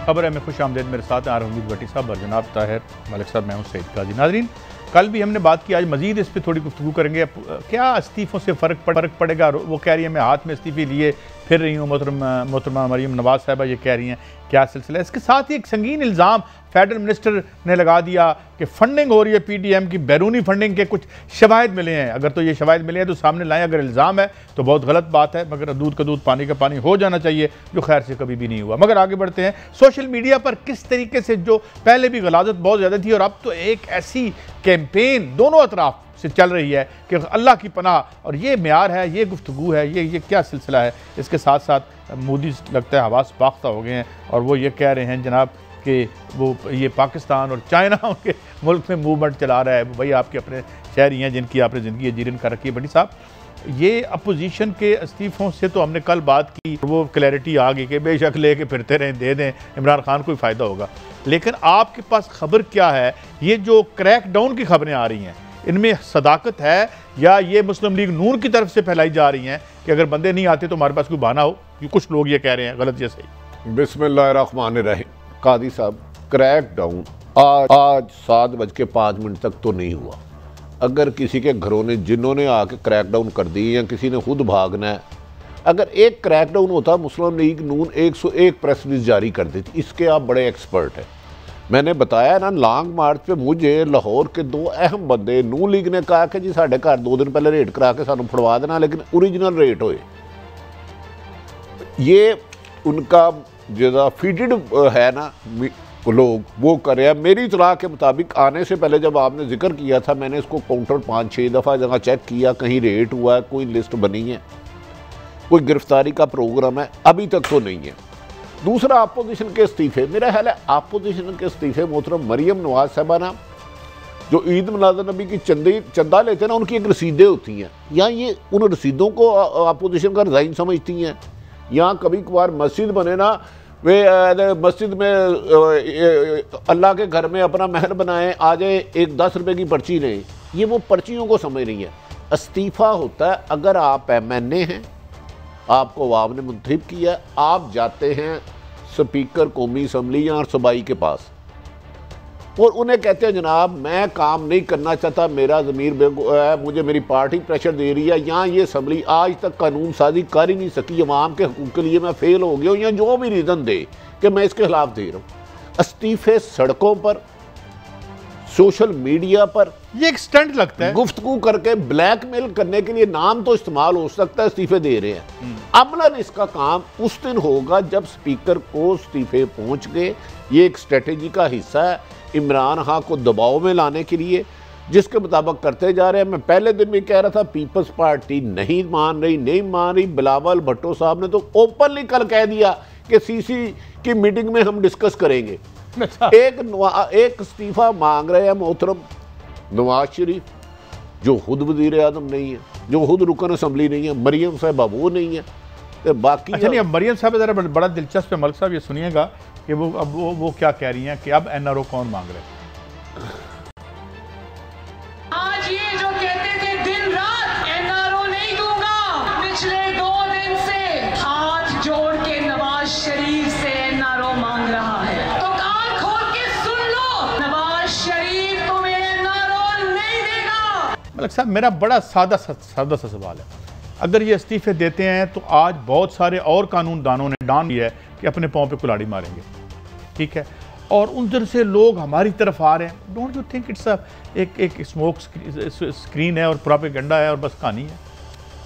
खबर है में खुश आमदेद। मेरे साथ आरहमीद भट्टी साहब और जनाब ताहिर मलिक साहब, मैं हूँ सईद काजी। नाज़रीन, कल भी हमने बात की, आज मजीद इस पर थोड़ी गुफ्तगू करेंगे। क्या इस्तीफ़ों से फ़र्क पड़ेगा? वो कह रही है मैं हाथ में इस्तीफ़े लिए फिर रही हूँ। मोहतरमा मरीम नवाज़ साहबा ये कह रही हैं, क्या सिलसिला है? इसके साथ ही एक संगीन इल्ज़ाम फेडरल मिनिस्टर ने लगा दिया कि फंडिंग हो रही है PTM की, बैरूनी फंडिंग के कुछ शवाहिद मिले हैं। अगर तो ये शवाहिद मिले हैं तो सामने लाएं, अगर इल्ज़ाम है तो बहुत गलत बात है, मगर दूध का दूध पानी का पानी हो जाना चाहिए, जो खैर से कभी भी नहीं हुआ। मगर आगे बढ़ते हैं। सोशल मीडिया पर किस तरीके से, जो पहले भी गलाजत बहुत ज़्यादा थी और अब तो एक ऐसी कैंपेन दोनों अतराफ से चल रही है कि अल्लाह की पनाह, और ये म्यार है, ये गुफ्तगू है, ये क्या सिलसिला है? इसके साथ साथ मोदी लगता है हवास पाख्ता हो गए हैं और वो ये कह रहे हैं जनाब कि वो ये पाकिस्तान और चाइना उनके मुल्क में मूवमेंट चला रहा है। भाई आपके अपने शहरी हैं जिनकी आपने ज़िंदगी जीरन कर रखी है। बड़ी साहब, ये अपोजिशन के इस्तीफ़ों से तो हमने कल बात की, वो क्लैरिटी आ गई कि बेशक ले के फिरते रहें, दे दें, इमरान खान को ही फ़ायदा होगा। लेकिन आपके पास खबर क्या है? ये जो क्रैक डाउन की खबरें आ रही हैं, इनमें सदाकत है या ये मुस्लिम लीग नून की तरफ से फैलाई जा रही हैं कि अगर बंदे नहीं आते तो हमारे पास कोई बहाना हो? ये कुछ लोग ये कह रहे हैं, गलत या सही? बिस्मिल्लाहिर्रहमानिर्रहीम। कादी साहब, क्रैक डाउन आज 7:05 तक तो नहीं हुआ। अगर किसी के घरों ने जिन्होंने आके क्रैक डाउन कर दी या किसी ने खुद भागना है, अगर एक क्रैक डाउन होता मुस्लिम लीग नून 101 प्रेस रिलीज जारी कर देती। इसके आप बड़े एक्सपर्ट हैं। मैंने बताया ना, लॉन्ग मार्च पे मुझे लाहौर के 2 अहम बंदे नून लीग ने कहा कि जी साढ़े घर 2 दिन पहले रेट करा के सानू फड़वा देना, लेकिन ओरिजिनल रेट होए। ये उनका जो फीडेड है ना लोग, वो कर रहे हैं। मेरी इतला के मुताबिक आने से पहले जब आपने जिक्र किया था, मैंने इसको काउंटर 5-6 दफ़ा जगह चेक किया, कहीं रेट हुआ है, कोई लिस्ट बनी है, कोई गिरफ्तारी का प्रोग्राम है, अभी तक तो नहीं है। दूसरा, अपोजिशन के इस्तीफ़े, मेरा ख्याल है अपोजिशन के इस्तीफ़े मोहतरम मरीम नवाज साहबा ना, जो ईद मिलाद नबी की चंदा लेते हैं ना, उनकी एक रसीदें होती हैं, या ये उन रसीदों को अपोजिशन का रिज़ाइन समझती हैं, या कभी कभार मस्जिद बने ना, वे मस्जिद में अल्लाह के घर में अपना महल बनाएं, आ जाए, एक 10 रुपये की पर्ची लें, ये वो पर्चियों को समझ रही है। इस्तीफ़ा होता है अगर आप MNA हैं, आपको अवाम ने मुंतखब किया, आप जाते हैं स्पीकर कौमी असम्बली या सूबाई के पास और उन्हें कहते हैं जनाब मैं काम नहीं करना चाहता, मेरा ज़मीर है, मुझे मेरी पार्टी प्रेशर दे रही है, यहाँ ये असम्बली आज तक कानून साजी कर ही नहीं सकी, अवाम के हकूक़ के लिए मैं फेल हो गया हूँ, या जो भी रीज़न दे कि मैं इसके खिलाफ दे रहा हूँ। इस्तीफ़े सड़कों पर, सोशल मीडिया पर, ये एक स्टंट लगता है, गुफ्तगू करके ब्लैकमेल करने के लिए नाम तो इस्तेमाल हो सकता है, इस्तीफ़े दे रहे हैं। अमलन इसका काम उस दिन होगा जब स्पीकर को इस्तीफ़े पहुँच गए। ये एक स्ट्रेटेजी का हिस्सा है इमरान खान को दबाव में लाने के लिए, जिसके मुताबिक करते जा रहे हैं। मैं पहले दिन भी कह रहा था पीपल्स पार्टी नहीं मान रही। बिलावल भुट्टो साहब ने तो ओपनली कल कह दिया कि CC की मीटिंग में हम डिस्कस करेंगे। एक इस्तीफ़ा मांग रहे हैं मोहतरम नवाज शरीफ, जो खुद वज़ीर आज़म नहीं है, जो खुद रुकन असम्बली नहीं है, मरीम साहबा वो नहीं है, तो बाकी अच्छा नहीं। अब मरीम साहब ज़रा बड़ा दिलचस्प है मलिक साहब, ये सुनिएगा कि वो क्या कह रही हैं कि अब NRO कौन मांग रहे हैं। आज ये जो कहते थे दिन रात NRO नहीं दूंगा, पिछले 2 दिन से हाथ जोड़ के नवाज शरीफ से NRO मांग रहा है। तो कान खोल के सुन लो, नवाज शरीफ तुम्हें NRO नहीं देगा। मलिक साहब, मेरा बड़ा सादा सा सवाल है, अगर ये इस्तीफ़े देते हैं तो आज बहुत सारे और कानूनदानों ने डान दिया है कि अपने पाँव पे कुल्हाड़ी मारेंगे, ठीक है, और उधर से लोग हमारी तरफ आ रहे हैं। डोंट यू थिंक इट्स एक स्मोक स्क्रीन है और प्रोपेगेंडा है और बस कहानी है?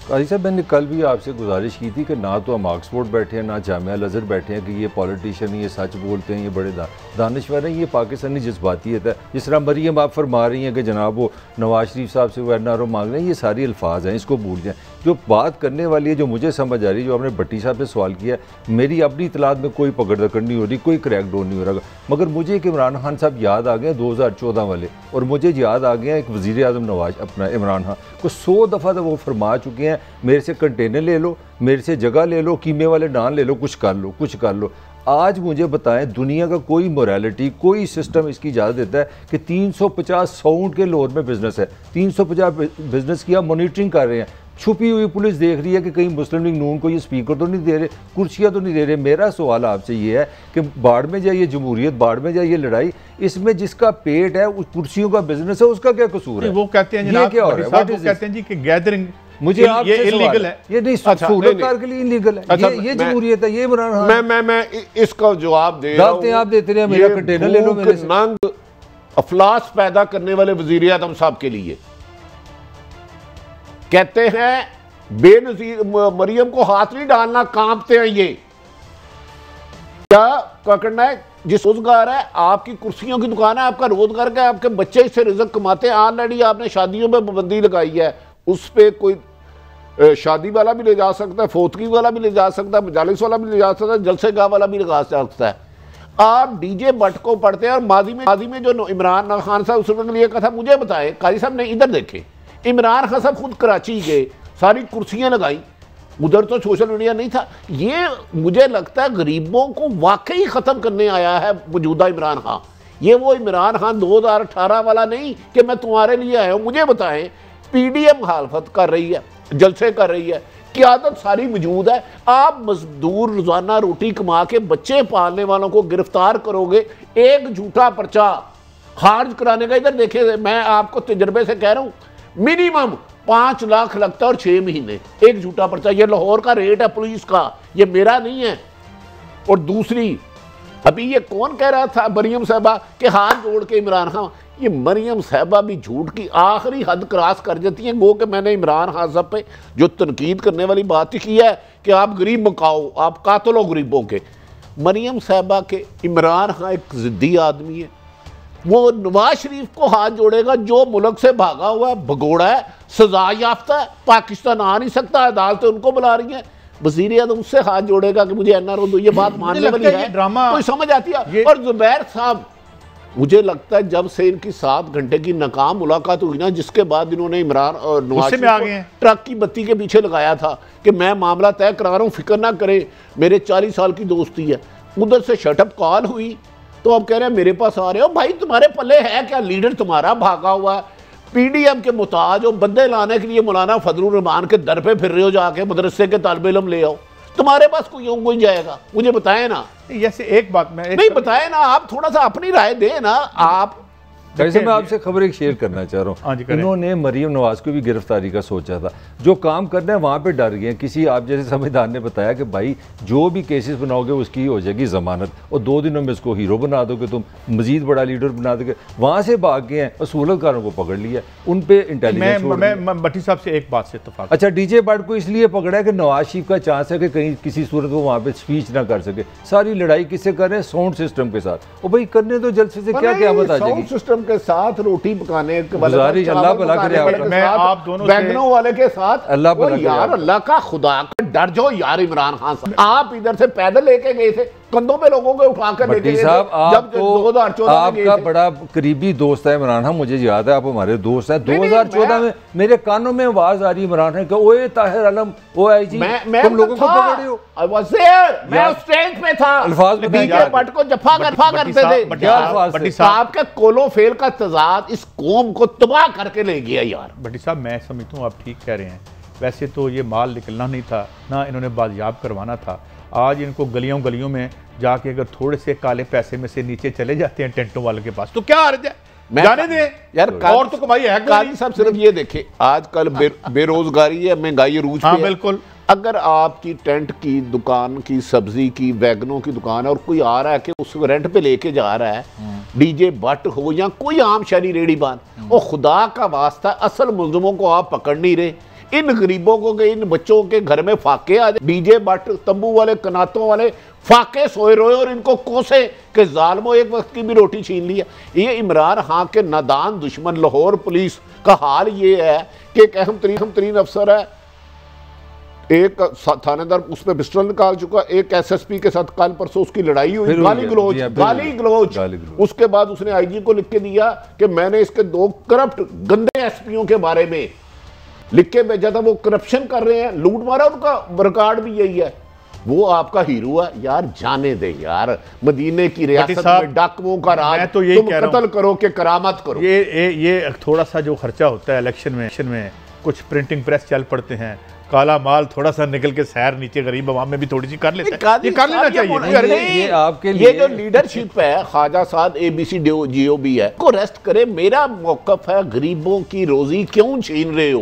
काजी साहब, मैंने कल भी आपसे गुजारिश की थी कि ना तो हम ऑक्सफोर्ड बैठे हैं, ना जामिया अज़हर बैठे हैं कि ये पॉलिटिशियन ये सच बोलते हैं, ये बड़े दानिश्वर हैं, ये पाकिस्तानी जज्बातियत है। जिस तरह मरीम आप फरमा रही हैं कि जनाब वो नवाज शरीफ साहब से वो NRO मांग रहे हैं, ये सारी अल्फाज हैं, इसको भूल जाएँ। जो बात करने वाली है, जो मुझे समझ आ रही है, जो आपने भट्टी साहब से सवाल किया, मेरी अपनी इतलात में कोई पकड़ दकड़ नहीं हो रही, कोई क्रैक डाउन नहीं हो रहा, मगर मुझे एक इमरान खान साहब याद आ गए 2014 वाले, और मुझे याद आ गया एक वज़ीर आज़म नवाज अपना इमरान खान को 100 दफ़ा तो वो फरमा चुके हैं मेरे से कंटेनर ले लो, मेरे से जगह ले लो, कीमे वाले नान ले लो, कुछ कर लो। आज मुझे बताएं, दुनिया का कोई मोरालिटी, कोई सिस्टम इसकी इजाज़त देता है कि 350 साउंड के लोअर में बिजनेस है, 350 बिजनेस की आप मॉनिटरिंग कर रहे हैं, छुपी हुई पुलिस देख रही है कि कहीं मुस्लिम लीग नून को ये स्पीकर तो नहीं दे रहे, कुर्सियाँ तो नहीं दे रहे। मेरा सवाल आपसे ये है कि बाढ़ में जाए ये जमहूरियत, बाढ़ में जाए ये लड़ाई, इसमें जिसका पेट है उस कुर्सियों का बिजनेस है, उसका क्या कसूर है? वो कहते हैं ये क्या हो रहा है? वो कहते हैं जी कि गैदरिंग मुझे ये इलीगल है, ये नहीं सहूलतकार के लिए इलीगल है। अच्छा, ये जमहूरियत है, ये इमरान खान। मैं इसका जवाब दे रहा हूं। आप देते रहे, मेरा कंटेनर ले लो मेरे से। नंग अफलास पैदा करने वाले वजीर आज़म साहब के लिए कहते हैं बेनजीर मरियम को हाथ नहीं डालना, कांपते हैं ये। क्या करना है? जिस रोजगार है, आपकी कुर्सियों की दुकान है, आपका रोजगार का, आपके बच्चे इससे रिजक कमाते हैं। ऑलरेडी आपने शादियों में पाबंदी लगाई है, उस पर कोई शादी वाला भी ले जा सकता है, फोतगी वाला भी ले जा सकता है, मजालिस वाला भी ले जा सकता है, जलसे गाह वाला भी लगा सकता है। आप डीजे भट्ट को पढ़ते हैं और माजी में जो इमरान खान साहब उसके लिए कहा था, मुझे बताएं काजी साहब ने, इधर देखे, इमरान खान साहब खुद कराची गए, सारी कुर्सियां लगाई, उधर तो सोशल मीडिया नहीं था। ये मुझे लगता है गरीबों को वाकई ख़त्म करने आया है मौजूदा इमरान खान। ये वो इमरान खान 2018 वाला नहीं कि मैं तुम्हारे लिए आया हूँ। मुझे बताएं, पीडीएम मुखालफत कर रही है, जलसे कर रही है, क़यादत सारी मौजूद है। आप मजदूर रोज़ाना रोटी कमा के बच्चे पालने वालों को गिरफ्तार करोगे, एक झूठा पर्चा खारिज कराने का। इधर देखे, मैं आपको तजर्बे से कह रहा हूँ, मिनिमम 5 लाख लगता है और 6 महीने, एक झूठा पर्चा। ये लाहौर का रेट है पुलिस का, ये मेरा नहीं है। और दूसरी, अभी ये कौन कह रहा था, मरियम साहबा के हाथ जोड़ के इमरान खान, ये मरियम साहबा भी झूठ की आखिरी हद क्रॉस कर जाती हैं। गो कि मैंने इमरान खान साहब पे जो तनकीद करने वाली बात ही की है कि आप गरीब मकाओ, आप कातलो गरीबों के। मरियम साहबा के इमरान खान एक जिद्दी आदमी है, वो नवाज शरीफ को हाथ जोड़ेगा जो मुल्क से भागा हुआ है, भगोड़ा है, सजा याफ्ता है, पाकिस्तान आ नहीं सकता, अदालतें उनको बुला रही हैं। वज़ीर आज़म उससे हाथ जोड़ेगा कि मुझे एनआरओ दो, ये बात मानने वाली है, ड्रामा कोई समझ आती है। और जुबैर साहब, मुझे लगता है जब से इनकी 7 घंटे की नाकाम मुलाकात हुई ना, जिसके बाद इन्होंने इमरान और नवाज शरीफ को ट्रक की बत्ती के पीछे लगाया था कि मैं मामला तय करा रहा हूँ, फिक्र ना करें, मेरे 40 साल की दोस्ती है। उधर से शटअप कॉल हुई तो अब कह रहे हैं मेरे पास आ रहे हो। भाई तुम्हारे पल्ले है क्या? लीडर तुम्हारा भागा हुआ है, पीडीएम के मुताज हो, बंदे लाने के लिए मौलाना फजलुर रहमान के दर पे फिर रहे हो, जाके मदरसे के तालिब इल्म ले आओ। तुम्हारे पास कोई जाएगा? मुझे बताए ना। जैसे एक बात मैं नहीं बताए ना, आप थोड़ा सा अपनी राय दें ना। आप वैसे मैं आपसे खबर एक शेयर करना चाह रहा हूँ। इन्होंने मरियम नवाज को भी गिरफ्तारी का सोचा था, जो काम करना है वहाँ पे डर गए। किसी आप जैसे समझदार ने बताया कि भाई जो भी केसेस बनाओगे उसकी हो जाएगी जमानत, और 2 दिनों में उसको हीरो बना दोगे, तुम मजीद बड़ा लीडर बना दोगे। वहाँ से भाग गए हैं, असूलतकारों को पकड़ लिया, उन पे इंटेलिजेंस। मैं भट्टी साहब से एक बात से इत्तेफाक। अच्छा, डीजे भट्ट को इसलिए पकड़ा है कि नवाज शरीफ का चांस है कि कहीं किसी सूरत वो वहाँ पे स्पीच ना कर सके। सारी लड़ाई किससे कर रहे हैं? साउंड सिस्टम के साथ। और भाई करने तो जलसे से क्या क्या बता जाएगी? साउंड सिस्टम के साथ रोटी पकाने के गुजारिश, अल्लाह भला करे, मैं आप दोनों बैंगनों वाले के साथ, अल्लाह भला करे। यार अल्लाह का खुदा का डर जाओ यार। इमरान खान साहब, आप इधर से पैदल लेके गए थे, कंधों पे लोगों को उठाकर लेके गए थे। जब 2014 आपका बड़ा करीबी दोस्त है इमरान खान, मुझे याद है आप हमारे दोस्त हैं। 2014 में मेरे कानों में आवाज आ रही इमरान खान, ओए ताहिर आलम, ओ आईजी, तुम लोगों को पकड़े हो। आई वाज देयर, मैं उस स्टेज पे था। अल्फाज डीजे भट्ट को जफा करते थे। आपके कोलो फेल का तजाद इस कौम को तबाह करके ले गया यार। भट्टी साहब, मैं समझता हूँ आप ठीक कह रहे हैं। वैसे तो ये माल निकलना नहीं था ना, इन्होंने बाजियाब करवाना था। आज इनको गलियों गलियों में जाके अगर थोड़े से काले पैसे में से नीचे चले जाते हैं टेंटों वाले के पास, तो क्या अर्ज है? जाने दे यार, और तो कमाई है। काजी साहब सिर्फ ये देखे, आजकल बेरोजगारी है, महंगाई अरूज पे है। बिल्कुल। अगर आपकी टेंट की दुकान की, सब्जी की, वैगनों की दुकान है और कोई आ रहा है कि उसको रेंट पे लेके जा रहा है, डीजे भट्ट हो या कोई आम शहरी रेडीबान, और खुदा का वास्ता असल मुल्जिमों को आप पकड़ नहीं रहे। इन गरीबों को, इन बच्चों के घर में फाके आ जाए। डीजे भट्ट, तंबू वाले, कनातों वाले फाके सोए रोए और इनको कोसे कि जालिमों एक वक्त की भी रोटी छीन लिया। ये इमरान खान के नादान दुश्मन लाहौर पुलिस का हाल ये है कि एक अहम तरीन अफसर है, एक थानेदार उस पर पिस्टल निकाल चुका, एक एसएसपी के साथ कल परसों उसकी लड़ाई हुई, गाली गलोच। उसके बाद उसने आईजी को लिख के दिया कि मैंने इसके 2 करप्ट गंदे एसपीओ के बारे में लिख के भेजा था, वो करप्शन कर रहे हैं, लूट मारा, उनका रिकॉर्ड भी यही है। वो आपका हीरो है यार, जाने दे यार। मदीने की रियासत में डाकुओं का राज, तुम कत्ल करो कि करामत करो। ये थोड़ा सा जो खर्चा होता है इलेक्शन में कुछ प्रिंटिंग प्रेस चल पड़ते हैं, काला माल थोड़ा सा निकल के सैर नीचे गरीब आवाम में भी थोड़ी सी कर लेते हैं, ये कर लेना चाहिए। ये आपके लिए जो लीडरशिप है, ख्वाजा साद ABC GOB है को रेस्ट करे। मेरा मौकफ है, गरीबों की रोजी क्यों छीन रहे हो?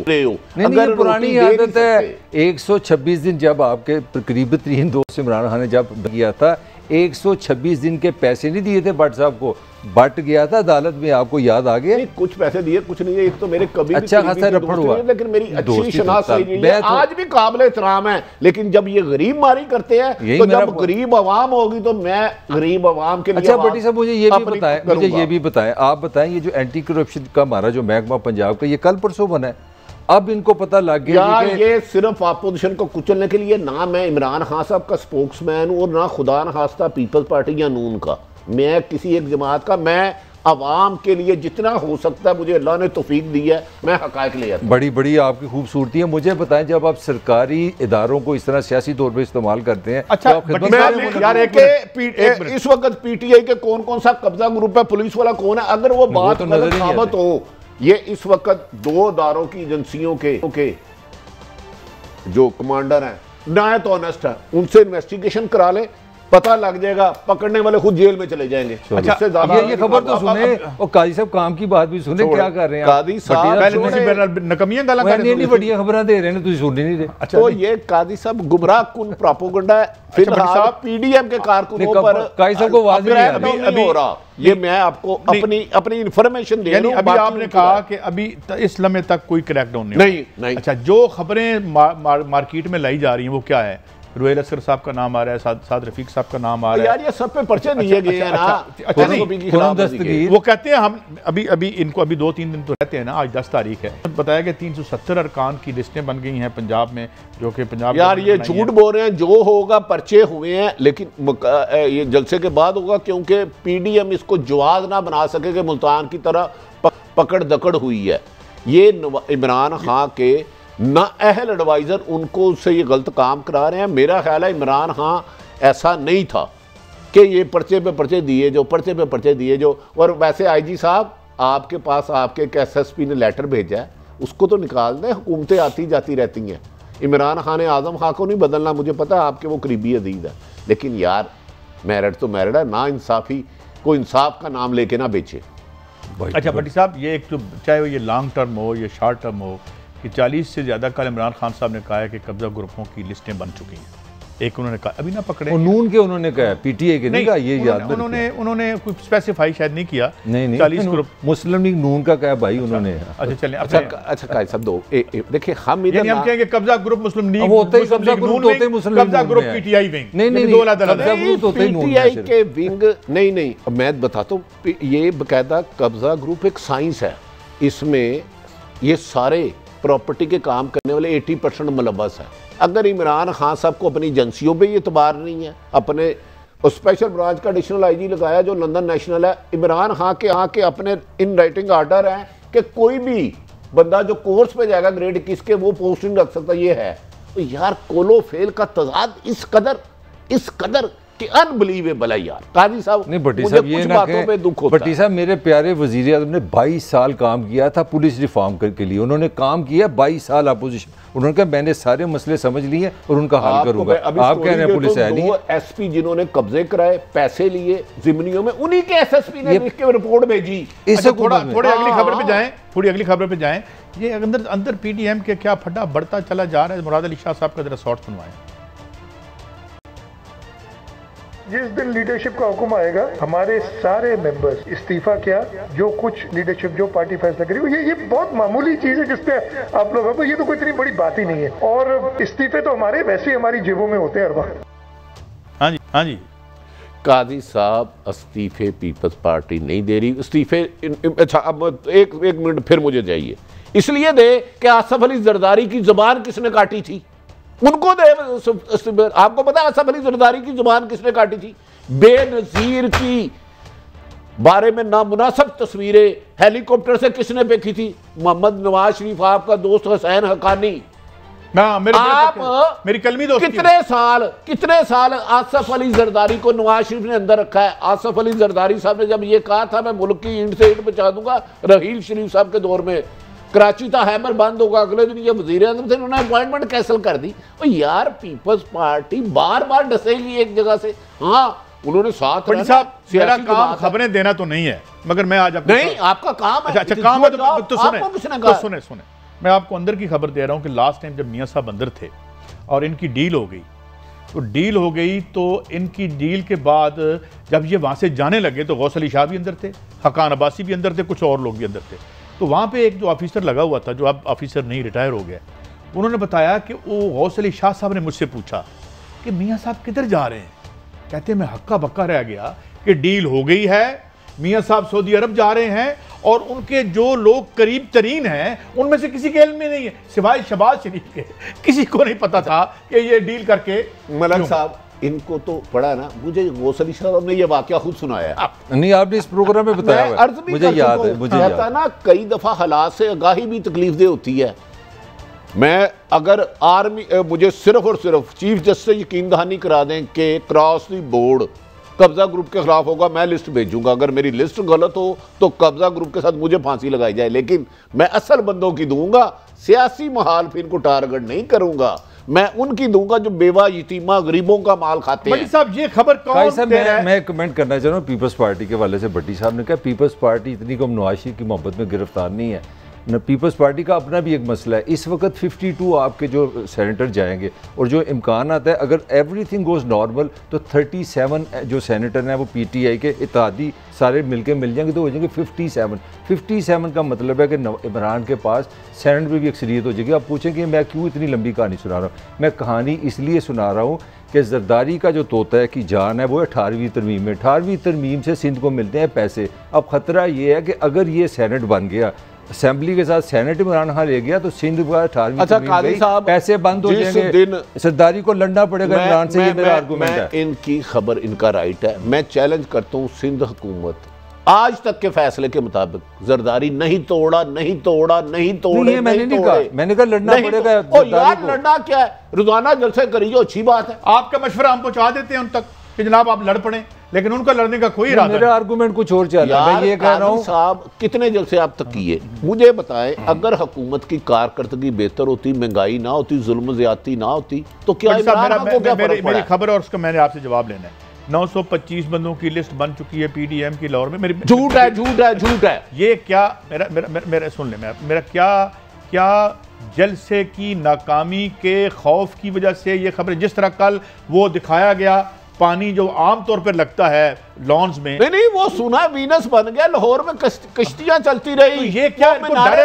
अगर पुरानी आदत है 126 दिन, जब आपके करीब तरीन दोस्त इमरान खान ने जब किया था 126 दिन के पैसे नहीं दिए थे भट्ट साहब को, बट गया था अदालत में, आपको याद आ गया? कुछ पैसे दिए, कुछ नहीं है। एक तो मेरे कभी अच्छा खासा रफड़ हुआ, लेकिन मेरी अच्छी शनाख्त आज भी काबिल एहतराम है। लेकिन जब ये गरीब मारी करते हैं, तो जब गरीब आवाम होगी तो मैं गरीब आवाम के लिए। अच्छा भट्टी साहब, मुझे ये भी बताएं, आप बताएं, ये जो एंटी करप्शन का हमारा जो महकमा पंजाब का, ये कल परसों बना है, अब इनको पता लग गया ये सिर्फ अपोजिशन को कुचलने के लिए। ना मैं इमरान खान साहब का स्पोक्समैन हूं और ना खुदा न खास्ता पीपल्स पार्टी या नून का, मैं किसी एक जमात का। मैं अवाम के लिए जितना हो सकता है, मुझे अल्लाह ने तौफीक दी है, मैं हकायक ले आता। बड़ी बड़ी आपकी खूबसूरती है। मुझे बताएं, जब आप सरकारी इदारों को इस तरह सियासी तौर पर इस्तेमाल करते हैं, अच्छा तो यार इस वक्त PTI के कौन कौन सा कब्जा ग्रुप है, पुलिस वाला कौन है? अगर वो बात गलत साबित हो, ये इस वक्त 2 इदारों की एजेंसियों के जो कमांडर हैं ना तो ऑनेस्ट है, उनसे इन्वेस्टिगेशन करा ले, पता लग जाएगा, पकड़ने वाले खुद जेल में चले जाएंगे। अच्छा ये खबर तो सुने, और काजी साहब काम की बात भी सुने, क्या कर रहे हैं कादी साहब? नकमियां गालां कर रहे हैं, बड़ियां खबरें दे रहे हैं, तुम सुन नहीं रहे। अच्छा, तो ये कादी साहब गुमराह कुन प्रोपेगेंडा है। फिलहाल PDM के कारकुनों पर काजी साहब को आवाज नहीं हो रहा, ये मैं आपको अपनी इंफॉर्मेशन दे रहा हूं। अभी आपने कहा कि अभी इस लम्हे तक कोई क्रैकडाउन नहीं। अच्छा, जो खबरें मार्केट में लाई जा रही हैं वो क्या है? रोयल असगर साहब का नाम आ रहा है, साद रफीक साहब का नाम आ रहा है, यार ये सब पे पर्चे दिए गए हैं ना। वो कहते हैं हम अभी इनको अभी 2-3 दिन तो रहते हैं ना, आज 10 तारीख है, बताया कि 370 अरकान की लिस्टें बन गई हैं पंजाब में, जो कि पंजाब यार ये झूठ बोल रहे हैं। जो होगा पर्चे हुए हैं, लेकिन ये जलसे के बाद होगा, क्योंकि PDM इसको जवाब ना बना सके कि मुल्तान की तरह पकड़ दकड़ हुई है। ये इमरान खान के ना अहल एडवाइज़र उनको उससे ये गलत काम करा रहे हैं। मेरा ख्याल है इमरान खान ऐसा नहीं था कि ये पर्चे पे पर्चे दिए जो। और वैसे IG साहब, आपके पास आपके एक SSP ने लेटर भेजा है, उसको तो निकाल दें। हुकूमतें आती जाती रहती हैं। इमरान खान ने आज़म खान को नहीं बदलना, मुझे पता है आपके वो करीबी अजीज़ है, लेकिन यार मेरिट तो मेरिट है ना। इंसाफ़ी को इंसाफ का नाम लेके ना बेचे। अच्छा भट्टी साहब, ये एक तो चाहे वो ये लॉन्ग टर्म हो या शॉर्ट टर्म हो, कि 40 से ज़्यादा कल इमरान खान साहब ने कहा है कि कब्जा ग्रुपों की लिस्टें बन चुकी हैं। एक उन्होंने कहा अभी ना पकड़े, नून के उन्होंने कहा, PTI के नहीं कहा, ये याद उन्होंने कोई स्पेसिफाई शायद नहीं किया। नहीं 40 ग्रुप मुस्लिम लीग नून का कहा भाई उन्होंने। अच्छा चलें, अच्छा कायद साहब दो देखिए, हम कहेंगे कब्जा ग्रुप मुस्लिम लीग, होते ही कब्जा ग्रुप होते मुस्लिम कब्जा ग्रुप PTI विंग, नहीं दो अलग-अलग PTI के विंग नहीं। मैं बताता हूँ, ये बकायदा कब्जा ग्रुप एक साइंस है। इसमें ये सारे प्रॉपर्टी के काम करने वाले 80% मुलव्वस है। अगर इमरान खान साहब को अपनी एजेंसियों पे ये एतबार नहीं है, अपने स्पेशल ब्रांच का एडिशनल IG लगाया जो लंदन नेशनल है, इमरान खान के यहाँ के अपने इन राइटिंग आर्डर है कि कोई भी बंदा जो कोर्स पे जाएगा ग्रेड 21 के, वो पोस्टिंग रख सकता, ये है। तो यार कोलो फेल का तजाद इस कदर कि अनबिलीवेबल है यार। काजी साहब, नहीं भट्टी साहब, ये ना कहें, भट्टी साहब मेरे प्यारे वजीर आज़म ने 22 साल काम किया था पुलिस रिफॉर्म के लिए। उन्होंने काम किया 22 साल अपोजिशन। उन्होंने कहा मैंने सारे मसले समझ लिए और उनका हल करूंगा। आप कह रहे हैं पुलिस है नहीं। SP जिन्होंने कब्जे कराए, पैसे लिए जिमनियों में, उन्हीं के SSP ने लिख के रिपोर्ट भेजी। इससे थोड़ी अगली खबर पे जाएं। ये अंदर PDM के क्या फड्डा बढ़ता चला जा रहा है। मुराद अली शाह साहब का जरा शॉर्ट सुनवाएं। जिस दिन लीडरशिप का हुक्म आएगा, हमारे सारे मेंबर्स इस्तीफा किया, जो कुछ लीडरशिप जो पार्टी फैसला करेगी, ये बहुत मामूली चीज है जिसपे आप लोग, ये तो कोई इतनी बड़ी बात ही नहीं है। और इस्तीफे तो हमारे वैसे ही हमारी जेबों में होते हैं हर वक्त। हाँ जी काजी साहब, इस्तीफे पीपल्स पार्टी नहीं दे रही इस्तीफे। अच्छा अब एक मिनट फिर मुझे चाहिए, इसलिए दे कि आसफ अली जरदारी की जुबान किसने काटी थी, उनको दे। आपको पता है आसफ अली जरदारी की जुबान किसने काटी थी? बेनजीर की बारे में नामुनासिब तस्वीरें हेलीकॉप्टर से किसने फेंकी थी? मोहम्मद नवाज शरीफ, आपका दोस्त हुसैन हक्कानी। मेरी कलमी दोस्त। कितने साल आसफ अली जरदारी को नवाज शरीफ ने अंदर रखा है। आसफ अली जरदारी साहब ने जब ये कहा था मैं मुल्क की ईंट से ईंट बचा दूंगा, रहील शरीफ साहब के दौर में, कराची का हैमर बंद होगा, अगले दिन ये वजीर आज़म थे, उन्होंने अपॉइंटमेंट कैंसिल कर दी। और यार पीपल्स पार्टी बार बार डसेगी एक जगह से। हाँ उन्होंने साथ साहब मेरा काम खबरें देना तो नहीं है, मगर मैं आज नहीं आपका काम है। अच्छा काम है तो सुने मैं आपको अंदर की खबर दे रहा हूँ कि लास्ट टाइम जब मियाँ साहब अंदर थे और इनकी डील हो गई तो इनकी डील के बाद जब ये वहाँ से जाने लगे तो गौस अली शाह भी अंदर थे, हकान अब्बासी भी अंदर थे, कुछ और लोग भी अंदर थे। तो वहाँ पे एक जो ऑफिसर लगा हुआ था, जो अब ऑफिसर नहीं रिटायर हो गया, उन्होंने बताया कि वो गौस अली शाह साहब ने मुझसे पूछा कि मियाँ साहब किधर जा रहे हैं। कहते मैं हक्का बक्का रह गया कि डील हो गई है, मियाँ साहब सऊदी अरब जा रहे हैं और उनके जो लोग करीब तरीन हैं उनमें से किसी के इल्म में नहीं है सिवाय शहबाज शरीफ के। किसी को नहीं पता था कि ये डील करके। मलक साहब इनको तो पढ़ा ना, मुझे गौस अली शाह ने ये वाकया खुद सुनाया। नहीं आपने इस प्रोग्राम में बताया, मुझे याद है, मुझे याद है ना कई दफा हालात से आगाही भी तकलीफ दे होती है। मैं अगर आर्मी मुझे सिर्फ और सिर्फ चीफ जस्टिस से यकीन दहानी करा दें कि क्रॉस दी बोर्ड कब्जा ग्रुप के खिलाफ होगा, मैं लिस्ट भेजूंगा। अगर मेरी लिस्ट गलत हो तो कब्जा ग्रुप के साथ मुझे फांसी लगाई जाए, लेकिन मैं असल बंदों की दूंगा, सियासी महाल फिर इनको टारगेट नहीं करूंगा। मैं उनकी दूंगा जो बेवा यतीमा गरीबों का माल खाते हैं। साहब ये खबर कौन साहब मैं कमेंट करना चाह रहा हूँ पीपल्स पार्टी के वाले से। भट्टी साहब ने कहा पीपल्स पार्टी इतनी कम नवाशी की मोहब्बत में गिरफ्तार नहीं है न। पीपल्स पार्टी का अपना भी एक मसला है। इस वक्त 52 आपके जो सेनेटर जाएंगे और जो इम्कान आता है अगर एवरीथिंग गोज़ नॉर्मल तो 37 जो सेनेटर हैं वो पीटीआई के इत्तेहादी सारे मिलके मिल जाएंगे तो हो जाएंगे 57 का मतलब है कि इमरान के पास सेनेट में भी अक्सरियत हो जाएगी। आप पूछेंगे मैं क्यों इतनी लंबी कहानी सुना रहा हूँ। मैं कहानी इसलिए सुना रहा हूँ कि जरदारी का जो तोता है की जान है वो 18वीं तरमीम में, 18वीं तरमीम से सिंध को मिलते हैं पैसे। अब ख़तरा ये है कि अगर ये सेनेट बन गया, असेंबली के साथ सेनेट इमरान खान ले गया तो सिंध का 18वीं पैसे बंद हो जाएंगे, सरदारी को लड़ना पड़ेगा इमरान से। ये मेरा आर्गुमेंट है। इनकी खबर इनका राइट है। मैं चैलेंज करता हूँ सिंध हुकूमत आज तक के फैसले के मुताबिक जरदारी नहीं तोड़ा। मैंने कहा लड़ना पड़ेगा। यार लड़ना क्या है, रोजाना जलसे करिए, अच्छी बात है। आपका मशवरा हम पहुंचा देते हैं उन तक कि जनाब आप लड़ पड़े, लेकिन उनका लड़ने का कोई इरादा नहीं। मेरा आर्गुमेंट कुछ और चल रहा है। मैं ये कह रहा हूं साहब कितने जलसे आप तक किए, मुझे बताएं। अगर हुकूमत की कारकर्दगी बेहतर होती, महंगाई ना होती, जुल्म ज्यादती ना होती तो क्या मेरी खबर और उसका मैंने आपसे जवाब लेना है। 925 बंदों की लिस्ट बन चुकी है पीडीएम की लाहौर में। मेरी झूठ है ये क्या मेरा सुन ले, मेरा क्या जलसे की नाकामी के खौफ की वजह से ये खबर, जिस तरह कल वो दिखाया गया पानी जो आमतौर पर लगता है लॉन्स में, नहीं वो सुना वीनस बन गया, लाहौर में कश्तियां चलती रही। तो ये क्या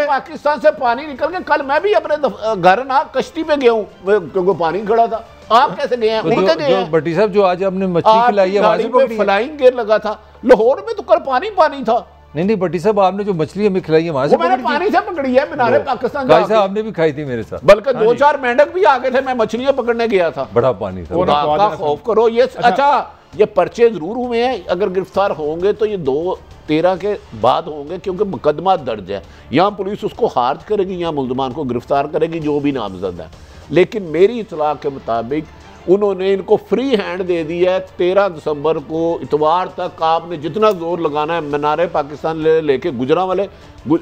पाकिस्तान से पानी निकल गया। कल मैं भी अपने घर ना कश्ती पे गया हूँ क्योंकि पानी खड़ा था। आप कैसे गए हैं? भट्टी साहब जो आज आपने मछली खिलाई है वहां से फ्लाइंग गेयर लगा था। लाहौर में तो कल पानी था। नहीं भट्टी साहब आपने जो मछली हमें खिलाई है वहां से मैंने पानी से पकड़ी है मीनारे पाकिस्तान साहब आपने भी खाई थी मेरे साथ, बल्कि 2-4 मेंढक भी आ गए थे। मैं मछलियां पकड़ने गया था, बड़ा पानी था। खौफ करो। ये अच्छा ये पर्चे जरूर हुए हैं। अगर गिरफ्तार होंगे तो ये 2-13 के बाद होंगे क्योंकि मुकदमा दर्ज है। यहाँ पुलिस उसको खारिज करेगी, यहाँ मुल्ज़मान को गिरफ्तार करेगी जो भी नामजद है। लेकिन मेरी इतला के मुताबिक उन्होंने इनको फ्री हैंड दे दी है। 13 दिसंबर को इतवार तक आपने जितना जोर लगाना है मीनारे पाकिस्तान लेके गुजरा वाले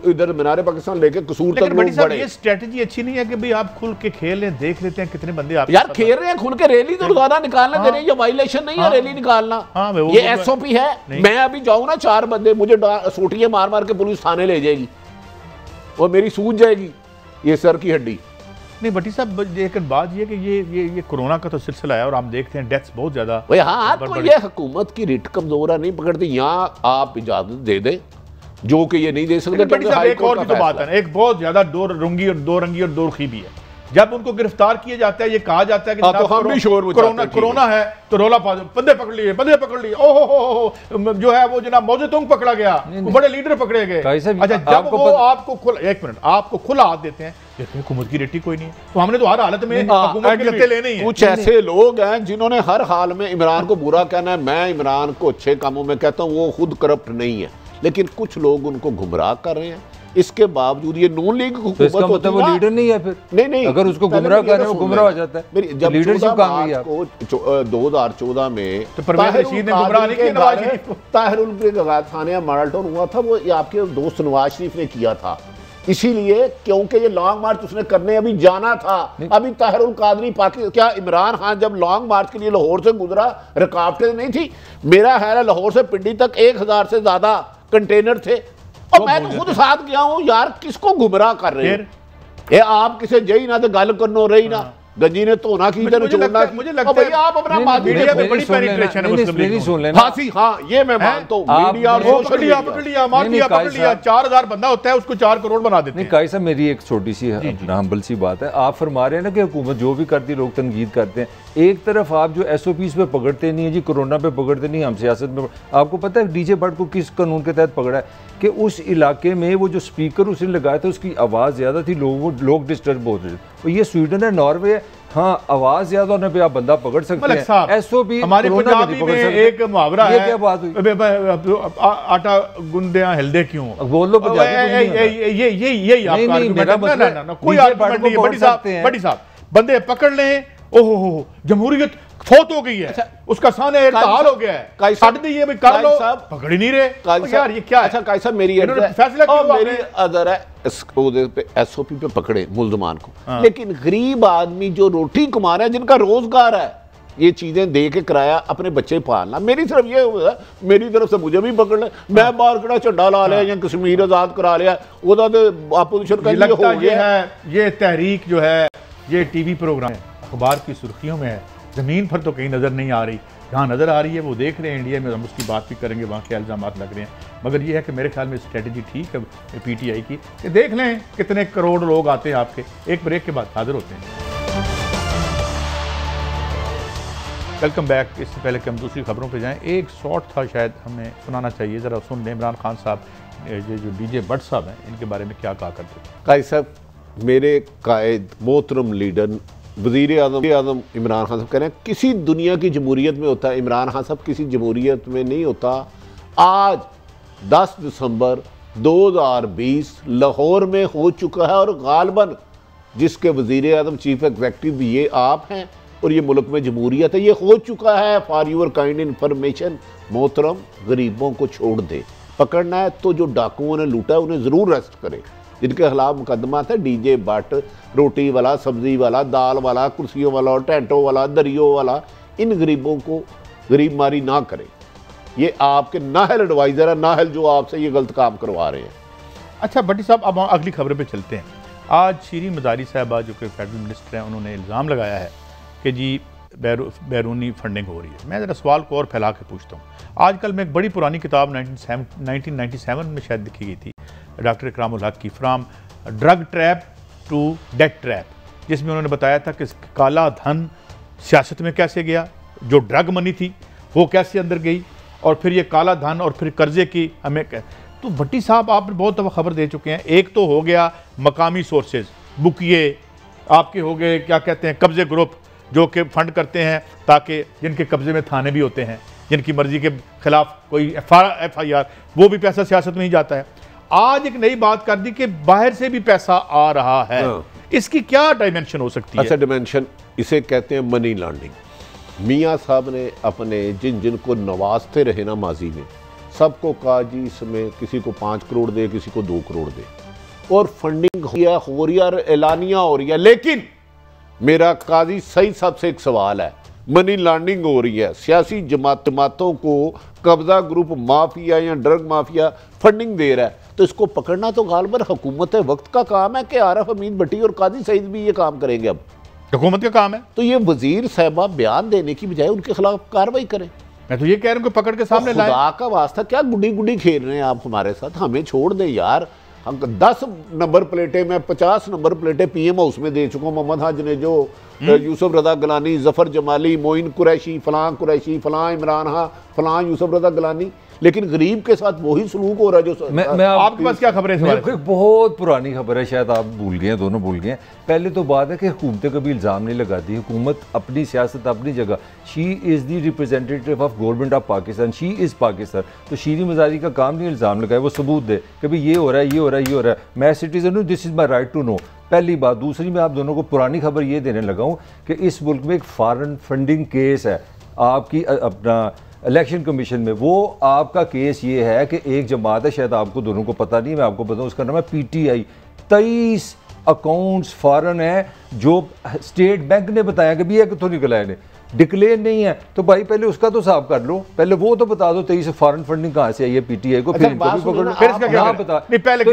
इधर मीनारे पाकिस्तान लेके कसूर तक बढ़े। ये स्ट्रेटजी अच्छी नहीं है कि भाई आप खुल के खेल लें, देख लेते हैं कितने बंदे आप यार खेल रहे हैं खुल के। रैली तो रोजाना निकालना दे रहे हैं, ये वायलेशन नहीं है रैली निकालना। ये एसओपी है। मैं अभी जाऊँ ना 4 बंदे मुझे सोटियां मार मार के पुलिस थाने ले जाएगी और मेरी सूझ जाएगी ये सर की हड्डी। नहीं भट्टी साहब लेकिन बात ये कि ये कोरोना का तो सिलसिला है और हम देखते हैं डेथ्स बहुत ज्यादा। हाँ तो ये हुकूमत की रिट कमजोरा नहीं पकड़ती। यहाँ आप इजाजत दे दें जो कि ये नहीं दे सकते। एक और भी तो बात है, एक बहुत ज्यादा दो रंगी और दो रुखी भी है। जब उनको गिरफ्तार किया जाता है ये कहा जाता है कि तो हम भी शोर कोरोना है तो रोला पा दो, बंदे पकड़ लिए ओहो जो है वो जनाब मौजूद पकड़ा गया, बड़े लीडर पकड़े गए। अच्छा जब वो आपको आपको खुला हाथ देते हैं, हुकूमत की रेटी कोई नहीं है तो हमने तो हर हालत में हुकूमत की लेने ही। कुछ ऐसे लोग हैं जिन्होंने हर हाल में इमरान को बुरा कहना है। मैं इमरान को अच्छे कामों में कहता हूँ, वो खुद करप्ट नहीं है, लेकिन कुछ लोग उनको गुमराह कर रहे हैं। इसके बावजूद ये नून लीग हुकूमत तो मतलब वो लीडर नहीं है फिर। नहीं अगर उसको गुमराह कर रहे हैं वो गुमराह हो जाता है। जब लीडरशिप कहां गई आपको 2014 में तो परवेज रशीद ने गुमराह नहीं किया नवाज शरीफ को। ताहिरुल के गवात खाने मॉडल टाउन हुआ था, वो आपके दोस्त नवाज शरीफ ने किया था। इसीलिए क्योंकि ये लॉन्ग मार्च उसने करने अभी जाना था। अभी ताहिरुल कादरी पाकिस्तान, क्या इमरान खान जब लॉन्ग मार्च के लिए लाहौर से गुजरा रुकावटें नहीं थी? मेरा ख्याल है लाहौर से पिंडी तक 1000 से ज्यादा कंटेनर थे और मैं तो खुद साथ गया हूं। यार किसको गुमराह कर रहे हो? ये आप किसे जई ना तो गल करनो रही ना, गंजी ने धोना की इधर जोड़ना की। मुझे लगता है आप अपना मीडिया में बड़ी पेनिट्रेशन है मुस्लिम लीग सुन लेना। हाँ ये मैं मानता हूं, मीडिया और सोशल मीडिया पकड़ लिया 4000 बंदा होता है उसको 4 करोड़ बना देते हैं। नहीं काई साहब, मेरी एक छोटी सी हम्बल सी बात है। आप फरमा रहे हैं ना कि हुकूमत जो भी करती लोग तनकीद करते हैं, एक तरफ आप जो SOPs पे पकड़ते नहीं है जी, कोरोना पे पकड़ते नहीं, हम सियासत में। आपको पता है डीजे भट्ट को किस कानून के तहत पकड़ा है कि उस इलाके में वो जो स्पीकर उसने लगाया था उसकी आवाज़ ज़्यादा थी, लोग डिस्टर्ब हो रहे थे। और ये स्वीडन है, नॉर्वे है, हाँ आवाज ज्यादा होने पे आप बंदा पकड़ सकते हैं। SOP हमारे पंजाबी में एक मुहावरा है, क्या बात हुई? आटा गुंदियां हिलदे क्यों? बोल लो पंजाबी। ये आपका आर्गुमेंट है। कोई आर्गुमेंट नहीं है। बड़ी साहब बंदे पकड़ लें, ओहो जमहूरियत फौत हो गई है, उसका साने इर्तिहाल हो गया है, छੱਡ दीजिए भाई कर लो, पकड़ ही नहीं रहे यार। ये क्या है? अच्छा काई साहब मेरी फैसला क्यों मेरी अदर है पे SOP पे पकड़े मुल्जमान को, लेकिन गरीब आदमी जो रोटी कमा रहा है, जिनका रोजगार है, ये चीजें दे के कराया अपने बच्चे पालना। मेरी तरफ ये हुआ, मेरी तरफ से मुझे भी पकड़ ले, मैं बाहर खड़ा झंडा ला लिया या कश्मीर आजाद करा लिया, वो अपोजिशन का लगता है। ये तहरीक जो है ये TV प्रोग्राम है, अखबार की सुर्खियों में है, ज़मीन पर तो कहीं नज़र नहीं आ रही। जहाँ नज़र आ रही है वो देख रहे हैं इंडिया में, हम उसकी बात भी करेंगे, वहाँ के इल्ज़ाम लग रहे हैं। मगर ये है कि मेरे ख्याल में स्ट्रेटजी ठीक है PTI की कि देख लें कितने करोड़ लोग आते हैं आपके। एक ब्रेक के बाद हाजिर होते हैं। Welcome back. इससे पहले कि हम दूसरी खबरों पे जाएं, एक शॉर्ट था शायद हमें सुनाना चाहिए, ज़रा सुन लें। इमरान खान साहब, ये जो डीजे भट्ट साहब हैं, इनके बारे में क्या कहा करते थे? काई साहब मेरे कायद मोहतरम लीडर वज़ीर आज़म इमरान खान साहब कह रहे हैं किसी दुनिया की जमहूरियत में होता है, इमरान खान साहब किसी जमहूरियत में नहीं होता। आज 10 दिसंबर 2020 लाहौर में हो चुका है और गालबन जिसके वज़ीर आज़म चीफ एग्जेक्टिव ये आप हैं और ये मुल्क में जमहूरियत है, ये हो चुका है। फॉर योर काइंड इन्फॉर्मेशन मोहतरम, गरीबों को छोड़ दे, पकड़ना है तो जो डाकुओं ने लूटा है उन्हें ज़रूर अरेस्ट करें। जिनके खिलाफ मुकदमा था डीजे भट्ट, रोटी वाला, सब्जी वाला, दाल वाला, कुर्सियों वाला, टेंटों वाला, दरियों वाला, इन गरीबों को गरीब मारी ना करें। ये आपके नाहल एडवाइज़र है, नाहल जो आपसे ये गलत काम करवा रहे हैं। अच्छा भट्टी साहब, अब अगली खबर पे चलते हैं। आज शीरी मज़ारी साहबा जो कि फेडरल मिनिस्टर हैं, उन्होंने इल्ज़ाम लगाया है कि जी बैरूनी फंडिंग हो रही है। मैं ज़रा सवाल को और फैला के पूछता हूँ। आजकल में एक बड़ी पुरानी किताब 1997 में शायद लिखी गई थी, डॉक्टर इकरामुल हक की, from drug trap to debt trap, जिसमें उन्होंने बताया था कि काला धन सियासत में कैसे गया, जो ड्रग मनी थी वो कैसे अंदर गई, और फिर ये काला धन और फिर कर्जे की हमें। तो भट्टी साहब आप बहुत दफ़ा खबर दे चुके हैं। एक तो हो गया मकामी सोर्सेज, बुकिए आपके हो गए, क्या कहते हैं, कब्जे ग्रुप जो कि फंड करते हैं ताकि जिनके कब्जे में थाने भी होते हैं, जिनकी मर्जी के खिलाफ कोई FIR, वो भी पैसा सियासत में ही जाता है। आज एक नई बात कर दी कि बाहर से भी पैसा आ रहा है। इसकी क्या डायमेंशन हो सकती है? अच्छा डायमेंशन, इसे कहते हैं मनी लॉन्ड्रिंग। मियाँ साहब ने अपने जिनको नवाजते रहे ना माजी में, सबको कहा जी इसमें किसी को 5 करोड़ दे, किसी को 2 करोड़ दे, और फंडिंग हो रही है, एलानिया हो रही है। लेकिन मेरा काजी सईद साहब से एक सवाल है, मनी लॉन्ड्रिंग हो रही है, सियासी जमातों को कब्जा ग्रुप माफिया या ड्रग माफिया फंडिंग दे रहा है, तो इसको पकड़ना तो गालबन हुकूमत है, वक्त का काम है कि आरफ हमीद भट्टी और काजी सईद भी ये काम करेंगे। अब हुकूमत का काम है, तो ये वजीर साहबा बयान देने की बजाय उनके खिलाफ कार्रवाई करें। मैं तो ये कह रहा हूँ कि पकड़ के सामने लाएं। खुदा का वास्ता क्या गुड्डी गुड्डी खेल रहे हैं आप हमारे साथ, हमें छोड़ दें यार। हम 10 नंबर प्लेटें, मैं 50 नंबर प्लेटें PM हाउस में दे चुका हूँ। मोहम्मद हाज ने जो यूसुफ रजा गलानी, जफर जमाली, मोइन कुरैशी, फलां इमरान खां, फलां यूसुफ रजा गलानी, लेकिन गरीब के साथ वही सलूक हो रहा है जो मैं आपके पास क्या खबर है? बहुत पुरानी खबर है, शायद आप भूल गए हैं, दोनों भूल गए हैं। पहले तो बात है कि हुकूमतें कभी इल्ज़ाम नहीं लगाती, हुकूमत अपनी सियासत अपनी जगह। She is the representative of government of Pakistan, she is Pakistan. तो शीरी मज़ारी का काम नहीं इल्ज़ाम लगाए, वो सबूत दे कि भाई ये हो रहा है, ये हो रहा है, ये हो रहा है। मैं सिटीजन हूँ, this is my right to know. पहली बात। दूसरी, मैं आप दोनों को पुरानी खबर ये देने लगा हूँ कि इस मुल्क में एक फॉरेन फंडिंग केस है आपकी अपना इलेक्शन कमीशन में। वो आपका केस ये है कि एक जमात है, शायद आपको दोनों को पता नहीं, मैं आपको बताऊं, उसका नाम है PTI, 23 अकाउंट्स फॉरेन है जो स्टेट बैंक ने बताया कि भी है कितों निकला है, डिक्लेयर नहीं है तो भाई पहले उसका तो साफ कर लो, पहले वो तो बता दो 23 फॉरेन फंडिंग कहाँ से आई है पीटीआई को, फिर इनको भी पकड़ो, फिर इसका क्या बता नहीं पहले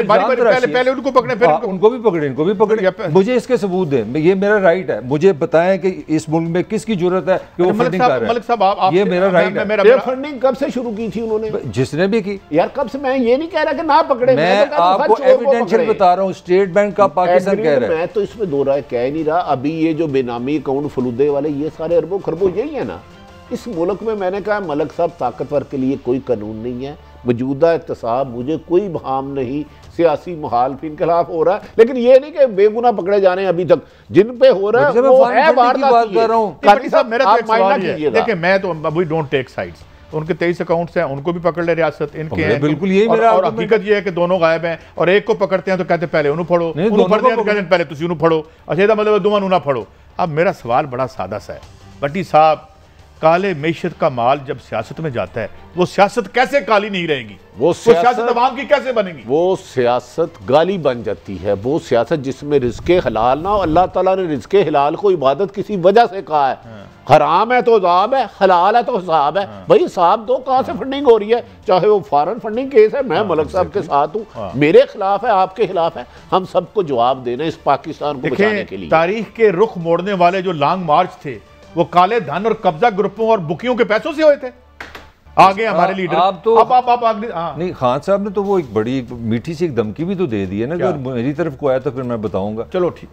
पहले उनको पकड़े, फिर उनको भी पकड़े, इनको भी पकड़े, मुझे इसके सबूत दें, ये मेरा राइट है, मुझे बताएं कि इस मुल्क में किसकी जरूरत है कि वो फंडिंग कर रहा है। मलिक साहब ये मेरा राइट है। फंडिंग कब से शुरू की थी उन्होंने? जिसने भी की यार, कब से? मैं ये नहीं कह रहा कि ना पकड़े, मैं आपको एविडेंशियल बता रहा हूँ, स्टेट बैंक का पाकिस्तान कह रहा है। मैं तो इसमें दो राय कह नहीं रहा। अभी ये जो बेनामी अकाउंट फलूदे वाले, ये सारे अरबों खरबों यही है ना इस मुल्क में। मैंने कहा मलिक साहब, ताकतवर के लिए कोई कानून नहीं है, मौजूदा एहतसाब मुझे कोई भाम नहीं, सियासी मुखालफिन के खिलाफ हो रहा है, लेकिन ये नहीं कि बेगुनाह पकड़े जा रहे हैं अभी तक, जिन पे हो रहा है वो है वारदात कर रहा हूं। देखिए मैं तो वी डोंट टेक साइड्स, उनके 23 अकाउंट्स हैं, उनको भी पकड़ ले रियासत, इनके हैं बिल्कुल यही मेरा। और हकीकत ये है कि दोनों गायब हैं, और एक को पकड़ते हैं तो कहते पहले उन्होंने फड़ो, उन्होंने फड़ते हैं तो कहते पहले तुसी उन्होंने फड़ो, अच्छा इसका मतलब दोनों ना फड़ो। अब मेरा सवाल बड़ा सादा सा है भट्टी साहब, काले मैशत का माल जब सियासत में जाता है, वो सियासत कैसे काली नहीं रहेगी? वो सियासत अवाम की कैसे बनेगी? वो सियासत गाली बन जाती है। वो सियासत जिसमें रिज़्क़े हलाल ना हो, अल्लाह ताला ने रिज़्क़े हलाल को इबादत किसी वजह से कहा है। हराम है तो अज़ाब है, हलाल है तो हिसाब है। भाई हिसाब दो, कहाँ से फंडिंग हो रही है? चाहे वो फॉरेन फंडिंग केस है, मैं मलिक साहब के साथ हूँ, मेरे खिलाफ है, आपके खिलाफ है, हम सबको जवाब देना इस पाकिस्तान को बचाने के लिए। तारीख के रुख मोड़ने वाले जो लॉन्ग मार्च थे, वो काले धन और कब्जा ग्रुपों और बुकियों के पैसों से हुए थे। आगे हमारे लीडर आप तो आप आगे नहीं, खान साहब ने तो वो एक बड़ी मीठी सी एक धमकी भी तो दे दी है ना, अगर मेरी तरफ को आया तो फिर मैं बताऊंगा। चलो ठीक,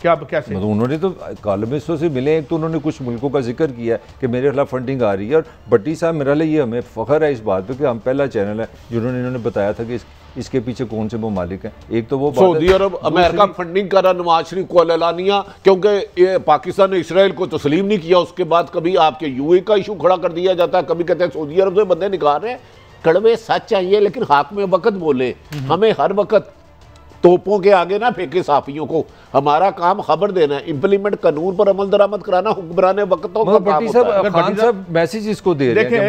क्या कैसे? मतलब उन्होंने तो कालमिस्टों से मिले, एक तो उन्होंने कुछ मुल्कों का जिक्र किया कि मेरे खिलाफ फंडिंग आ रही है, और भट्टी साहब मेरा लिए हमें फख्र है इस बात पे कि हम पहला चैनल है जिन्होंने इन्होंने बताया था कि इसके पीछे कौन से ममालिक हैं। एक तो वो सऊदी अरब, अमेरिका फंडिंग कर रहा, नवाज शरीफ को एलानिया, क्योंकि ये पाकिस्तान ने इसराइल को तस्लीम नहीं किया, उसके बाद कभी आपके यूए का इशू खड़ा कर दिया जाता है, कभी कहते हैं सऊदी अरब से बंदे निकाल रहे हैं। कड़वे सच चाहिए लेकिन हाक में वक्त बोले, हमें हर वक्त तोपों के आगे ना फेंके साफियों को। हमारा काम खबर देना है, इंप्लीमेंट कानून पर अमल दरामद कराना हुक्मरान वक्तों का काम होता है। खान साहब मैसेज इसको दे रहे हैं।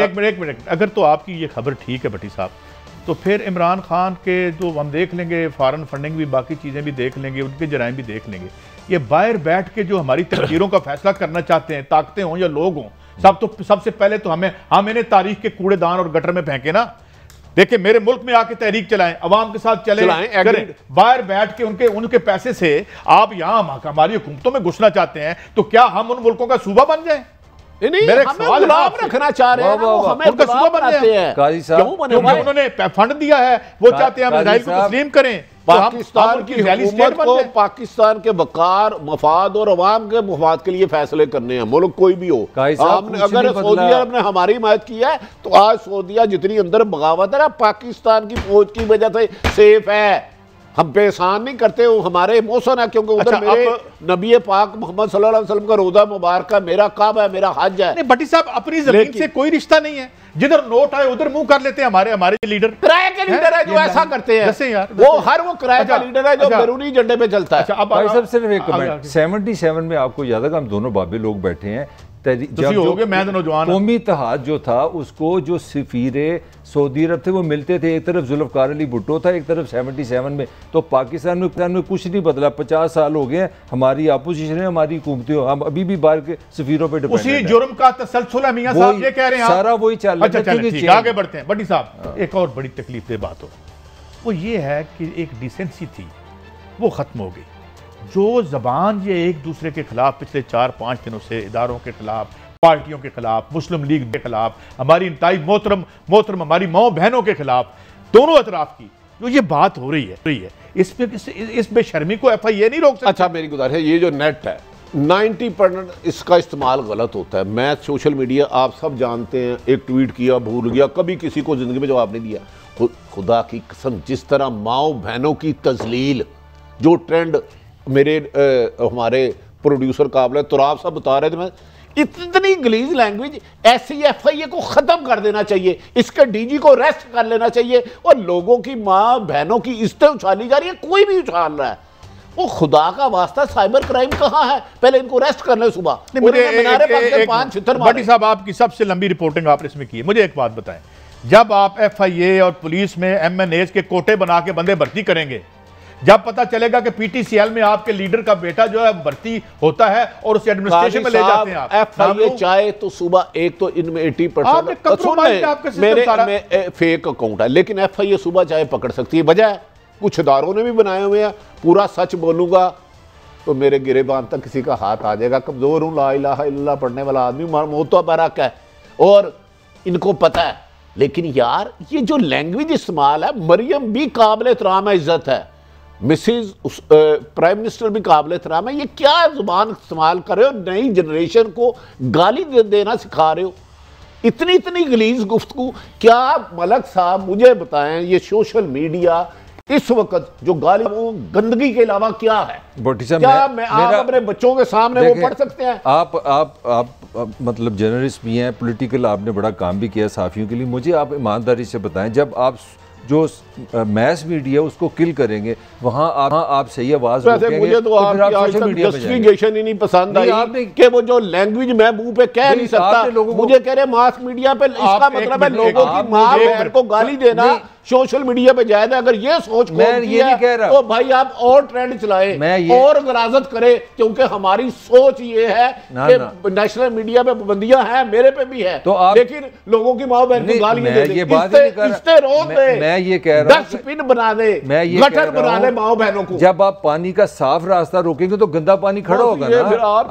एक मिनट, अगर तो आपकी ये खबर ठीक है भट्टी साहब, तो फिर इमरान खान के जो हम देख लेंगे, फॉरेन फंडिंग भी, बाकी चीज़ें भी देख लेंगे, उनके जराइम भी देख लेंगे। ये बाहर बैठ के जो हमारी तकदीरों का फैसला करना चाहते हैं, ताकतें हों या लोग हों, सबसे पहले तो हम इन्हें तारीख के कूड़ेदान और गटर में फेंके ना। देखिए मेरे मुल्क में आके तहरीक चलाएं, अवाम के साथ चलें, बाहर बैठ के उनके पैसे से आप यहाँ हमारी हुकूमतों में घुसना चाहते हैं, तो क्या हम उन मुल्कों का सूबा बन जाए? नहीं, हमें गुलाम रखना चाह रहे हैं, वो हमें गुलाम बनाते हैं। क्योंकि उन्होंने फंड दिया है, वो चाहते हैं हम इजराइल को तस्लीम करें। पाकिस्तान की हुकूमत को पाकिस्तान के वकार, मफाद और अवाम के मफाद के लिए फैसले करने हैं, मुल्क कोई भी हो। अगर सऊदी अरब ने हमारी हिमायत किया है तो आज सऊदिया जितनी अंदर बगावत है ना, पाकिस्तान की फौज की वजह से सेफ है। हम बेहसान नहीं करते, वो हमारे मौसम है, क्योंकि उधर मेरे नबी पाक मोहम्मद सल्लल्लाहु अलैहि वसल्लम का रोजा मुबारक है, मेरा काबा है, मेरा हज है। नहीं भट्टी साहब, अपनी जमीन से कोई रिश्ता नहीं है, जिधर नोट आए उधर मुंह कर लेते हैं हमारे लीडर। किराए के लीडर है जो ऐसा करते हैं, जैसे यार वो किराए का लीडर है जो बैरूनी झंडे पे चलता है। अब भाई साहब सिर्फ एक कमेंट, 77 में आपको याद है कि हम दोनों बाबे लोग बैठे हैं, कौमी इत्तेहाद जो था उसको जो सफीरे सऊदी अरब थे वो मिलते थे, एक तरफ जुल्फकार अली भुट्टो था, एक तरफ 77 में। तो पाकिस्तान में कुछ नहीं बदला, 50 साल हो गए, हमारी अपोजिशन है, हमारी हुकूमतें, हम अभी भी बाहर के सफीरों पे डिपेंड हैं। उसी जुर्म का तसलसल है मियां साहब, ये कह रहे हैं सारा वही चल रहा है। आगे बढ़ते हैं भट्टी साहब, एक और बड़ी तकलीफ दे बात हो, वो ये है कि एक डिसेंसी थी वो खत्म हो गई। जो जबान ये एक दूसरे के खिलाफ पिछले 4-5 दिनों से इदारों के खिलाफ, पार्टियों के खिलाफ, मुस्लिम लीग के खिलाफ, हमारी इंतहाई मोहतरम हमारी माओ बहनों के खिलाफ, दोनों अतराफ की जो ये बात हो रही है, इस बेशर्मी को FIA नहीं रोक सकता। अच्छा मेरी गुजारिश है, ये जो नेट है 90% इसका इस्तेमाल गलत होता है। मैं सोशल मीडिया आप सब जानते हैं, एक ट्वीट किया भूल गया, कभी किसी को जिंदगी में जवाब नहीं दिया। खुदा की कसम, जिस तरह माओ बहनों की तजलील, जो ट्रेंड मेरे हमारे प्रोड्यूसर काबिल तुराब साहब बता रहे थे, मैं इतनी गलीज लैंग्वेज, ऐसी FIA को खत्म कर देना चाहिए, इसके DG को अरेस्ट कर लेना चाहिए। और लोगों की माँ बहनों की इज्जतें उछाली जा रही है, कोई भी उछाल रहा है, वो खुदा का वास्ता साइबर क्राइम कहाँ है? पहले इनको अरेस्ट कर ले सुबह। भट्टी साहब आपकी सबसे लंबी रिपोर्टिंग आपने इसमें की है, मुझे एक बात बताएं, जब आप FIA और पुलिस में MNAs के कोटे बना के बंदे भर्ती करेंगे, जब पता चलेगा कि पीटीसीएल में आपके लीडर का बेटा जो है भर्ती होता है और उसे एडमिनिस्ट्रेशन में ले जाते हैं आप। FIA चाहे तो सुबह एक तो इनमें 80% मेरे फेक अकाउंट है, लेकिन FIA सुबह चाहे पकड़ सकती है। वजह है कुछ इदारों ने भी बनाए हुए हैं, पूरा सच बोलूंगा तो मेरे गिरेबान तक किसी का हाथ आ जाएगा। कमजोर हूं, ला इलाहा इल्लल्लाह पढ़ने वाला आदमी मौत बरक है और इनको पता है। लेकिन यार ये जो लैंग्वेज इस्तेमाल है, मरियम भी काबिल एहतराम है, इज्जत है, मिसिज प्राइम मिनिस्टर भी काबिल एहतराम है। ये क्या जुबान इस्तेमाल कर रहे हो, नई जनरेशन को गाली देना सिखा रहे हो, इतनी इतनी गलीज गुफ्तगू। क्या मलक साहब मुझे बताएं, ये सोशल मीडिया इस वक्त जो गाली वो गंदगी के अलावा क्या है? क्या आप अपने बच्चों के सामने वो पढ़ सकते हैं? आप मतलब जर्नलिस्ट भी हैं, पॉलिटिकल आपने बड़ा काम भी किया साफियों के लिए। मुझे आप ईमानदारी से बताएं, जब आप जो मैस मीडिया उसको किल करेंगे वहां आप सही आवाज रोकेंगे, मुझे तो आपकी जस्टिफिकेशन ही नहीं पसंद आई कि वो जो लैंग्वेज मैं मुंह पे कह नहीं सकता, मुझे कह रहे मास मीडिया पे, इसका मतलब है लोगों की मां बहन को गाली देना सोशल मीडिया पे जायज है। अगर ये सोच तो भाई आप और ट्रेंड चलाएं और गराजत करें, क्योंकि हमारी सोच ये है कि नेशनल मीडिया पे पाबंदियां हैं, मेरे पे भी है, तो लेकिन लोगों की माँ बहन को गाली मैं ये कह रहा हूं, डस्टबिन बना दे, गटर बना दे माँ बहनों को। जब आप पानी का साफ रास्ता रोकेंगे तो गंदा पानी खड़ा होगा ना।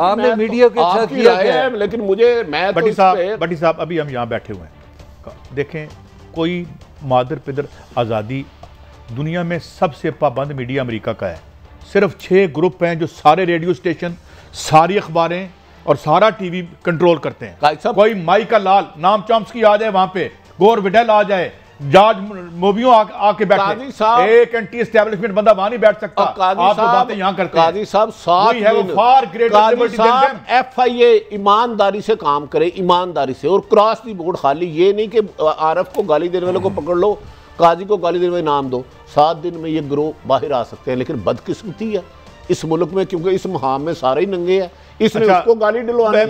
आपने मीडिया के साथ किया है, लेकिन मुझे बटी साहब अभी हम यहाँ बैठे हुए हैं, देखें कोई मादर पिदर आज़ादी, दुनिया में सबसे पाबंद मीडिया अमेरिका का है। सिर्फ 6 ग्रुप हैं जो सारे रेडियो स्टेशन, सारी अखबारें और सारा टीवी कंट्रोल करते हैं। कोई माई का लाल नाम चॉम्स्की आ जाए वहां पे, गोर विडेल आ जाए, जॉर्ज मोबियो आके बैठे, एक एंटी एस्टैब्लिशमेंट बंदा वहां नहीं बैठ सकता। आप तो बातें यहां करते हैं। काजी साहब FIA ईमानदारी से काम करे, ईमानदारी से, और क्रॉस दी बोर्ड खाली ये नहीं कि आरफ को गाली देने वाले को पकड़ लो, काजी को गाली देने वाले नाम दो, 7 दिन में ये ग्रोह बाहर आ सकते हैं। लेकिन बदकिस्मती है इस मुल्क में, क्योंकि इस मुहाम में सारे ही नंगे हैं, इसने उसको गाली दिलवाने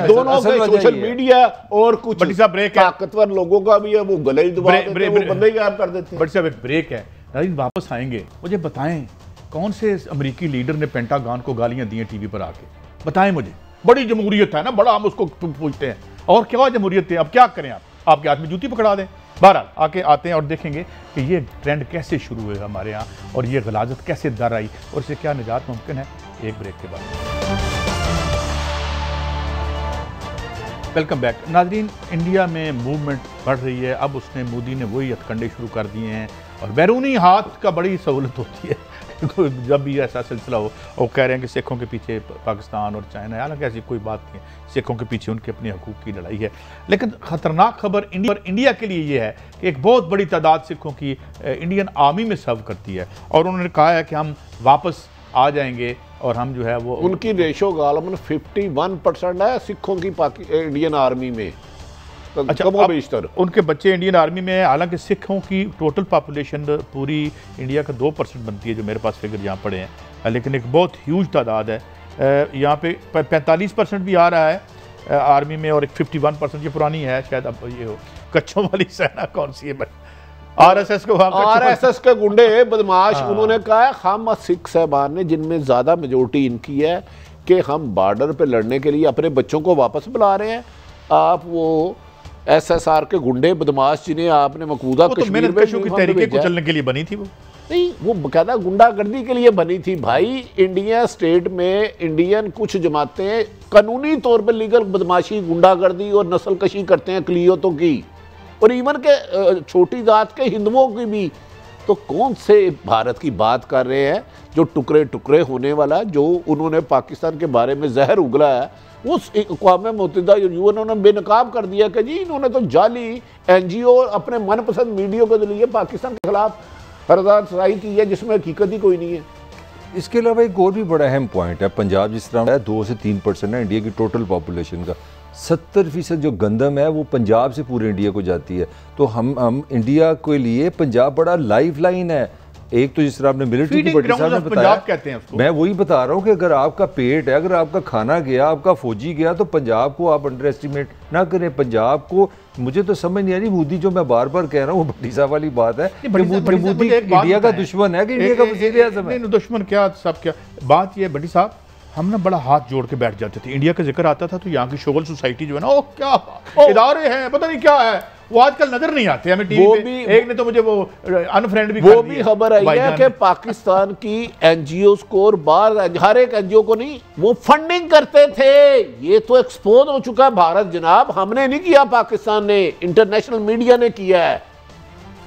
दोनों के सोशल मीडिया और कुछ ताकतवर लोगों का भी है, वो गले ही दबा देते हैं, वो बंदे ही गायब कर देते हैं। बट साहब एक ब्रेक है, नाज़रीन वापस आएंगे। मुझे बताएं कौन से अमेरिकी लीडर ने पेंटागन को गालियां दी हैं टीवी पर आके, बताएं मुझे। बड़ी जमहूरियत है ना, बड़ा हम उसको पूछते हैं, और क्या जमहूरियत है, अब क्या करें, आप आपके हाथ में जूती पकड़ा दें। बहरहाल आके आते हैं और देखेंगे कि ये ट्रेंड कैसे शुरू हुए हमारे यहाँ और ये गलाजत कैसे दर आई और इससे क्या निजात मुमकिन है, एक ब्रेक के बाद। वेलकम बैक नाजरीन। इंडिया में मूवमेंट बढ़ रही है, अब उसने मोदी ने वही हथकंडे शुरू कर दिए हैं और बैरूनी हाथ का बड़ी सहूलत होती है जब भी ऐसा सिलसिला हो। वो कह रहे हैं कि सिखों के पीछे पाकिस्तान और चाइना है, हालांकि ऐसी कोई बात नहीं है, सिखों के पीछे उनके अपने हकूक़ की लड़ाई है। लेकिन ख़तरनाक खबर इंडिया के लिए ये है कि एक बहुत बड़ी तादाद सिखों की इंडियन आर्मी में सर्व करती है और उन्होंने कहा है कि हम वापस आ जाएंगे और हम जो है वो, उनकी रेशो गालमन 51% है सिखों की इंडियन आर्मी में। अच्छा, उनके बच्चे इंडियन आर्मी में है। हालांकि सिखों की टोटल पॉपुलेशन पूरी इंडिया का 2% बनती है, जो मेरे पास फिगर यहाँ पड़े हैं, लेकिन एक बहुत ह्यूज तादाद है। यहाँ पे 45% भी आ रहा है आर्मी में और एक 51%, ये पुरानी है शायद, अब ये हो कच्छों वाली सेना कौन सी है, RSS के गुंडे बदमाश। उन्होंने कहा है हम सिख साहबान ने, जिनमें ज़्यादा मेजोरिटी इनकी है, कि हम बॉर्डर पे लड़ने के लिए अपने बच्चों को वापस बुला रहे हैं। आप वो SSR के गुंडे बदमाश जिन्हें आपने मकबूजा कश्मीर में तहरीके कुचलने के लिए बनी थी, वो नहीं, वो बकायदा गुंडागर्दी के लिए बनी थी भाई। इंडिया स्टेट में इंडियन कुछ जमातें कानूनी तौर पर लीगल बदमाशी, गुंडागर्दी और नस्ल कशी करते हैं अक़लियतों की, और इवन के छोटी जात के हिंदुओं की भी। तो कौन से भारत की बात कर रहे हैं जो टुकड़े टुकड़े होने वाला, जो उन्होंने पाकिस्तान के बारे में जहर उगला है, उस अक़वाम मुत्तहिदा यूएन ने बेनकाब कर दिया कि जी इन्होंने तो जाली NGO अपने मनपसंद मीडिया के लिए पाकिस्तान के खिलाफ हरदारसाई की है, जिसमें हकीकत ही कोई नहीं है। इसके अलावा एक और भी बड़ा अहम पॉइंट है, पंजाब जिस तरह 2 से 3% है इंडिया की टोटल पॉपुलेशन का, 70% जो गंदम है वो पंजाब से पूरे इंडिया को जाती है। तो हम इंडिया के लिए पंजाब बड़ा लाइफ लाइन है। एक तो जिस तरह आपने मिलिट्री की भट्टी साहब ने बताया, कहते हैं उसको। मैं वही बता रहा हूँ कि अगर आपका पेट है, अगर आपका खाना गया, आपका फौजी गया, तो पंजाब को आप अंडर एस्टिमेट ना करें। पंजाब को मुझे तो समझ नहीं आ रही, मोदी जो मैं बार बार कह रहा हूँ वो भट्टी साहब वाली बात है कि मोदी इंडिया का दुश्मन है कि इंडिया का वज़ीर आज़म है। दुश्मन क्या सब क्या बात ये भट्टी साहब, हम ना बड़ा हाथ जोड़ के बैठ जाते थे। इंडिया का जिक्र आता था तो यहाँ की शोगल सोसाइटी जो है ना, ओ क्या इदारे हैं, पता नहीं क्या है, वो आजकल नजर नहीं आते हमें टीवी पे। एक ने तो मुझे वो अनफ्रेंड भी वो भी खबर आई है कि पाकिस्तान की एनजीओ को और बाहर हर एक एनजीओ को नहीं, वो फंडिंग करते थे। ये तो एक्सपोज हो चुका है भारत जनाब, हमने नहीं किया, पाकिस्तान ने, इंटरनेशनल मीडिया ने किया है।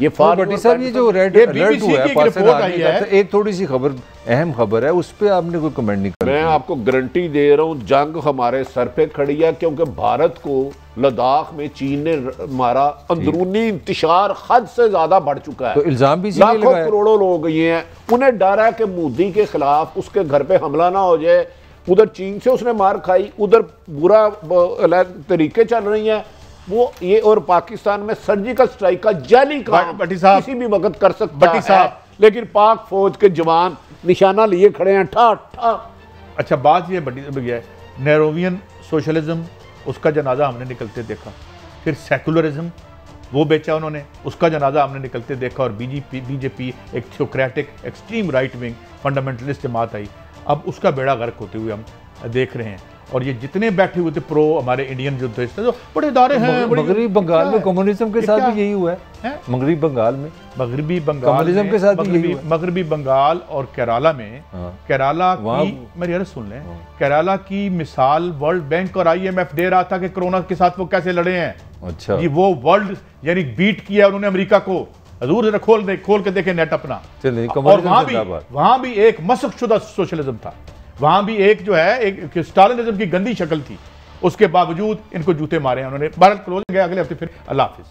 ये भट्टी साहब ये जो रेड अलर्ट हुआ है पाकिस्तान, एक थोड़ी सी खबर, अहम खबर है, उस पर आपने कोई कमेंट नहीं किया। मैं आपको गारंटी दे रहा हूँ जंग हमारे सर पे खड़ी है, क्योंकि भारत को लद्दाख में चीन ने मारा, अंदरूनी इंतशार हद से ज्यादा बढ़ चुका है। तो इल्जाम भी लाखों करोड़ों लोग ये हैं, उन्हें डर है कि मोदी के खिलाफ उसके घर पे हमला ना हो जाए। उधर चीन से उसने मार खाई, उधर बुरा तरीके चल रही हैं वो, ये और पाकिस्तान में सर्जिकल स्ट्राइक का जाली काम किसी भी वक्त कर सकता है, लेकिन पाक फौज के जवान निशाना लिए खड़े हैं ठा ठा। अच्छा बात ये बड़ी है, नेहरूवियन सोशलिज्म उसका जनाजा हमने निकलते देखा, फिर सेकुलरिज्म वो बेचा उन्होंने, उसका जनाजा हमने निकलते देखा, और बीजेपी एक theocratic extreme right wing fundamentalist जमात आई। अब उसका बेड़ा गर्क होते हुए हम देख रहे हैं। और ये जितने बैठे हुए थे प्रो हमारे इंडियन जो थे, जो बड़े इदारे हैं, मगरबी बंगाल में कम्युनिज्म के साथ भी यही हुआ है। मगरबी बंगाल में कम्युनिज्म के साथ भी यही हुआ। मगरबी बंगाल और केरला में, केरला की मेरी अर्ज सुन लें, केरला की मिसाल वर्ल्ड बैंक और IMF दे रहा था कि कोरोना के साथ वो कैसे लड़े हैं। अच्छा जी, वो वर्ल्ड यानी बीट किया उन्होंने अमेरिका को। हजूर जरा खोल के देखे नेट अपना, और वहां भी एक मशक शुदा सोशलिज्म था, वहां भी एक जो है एक स्टालिनिज्म की गंदी शक्ल थी। उसके बावजूद इनको जूते मारे हैं उन्होंने। भारत क्लोज गया, अगले हफ्ते फिर अल्लाह हाफिज।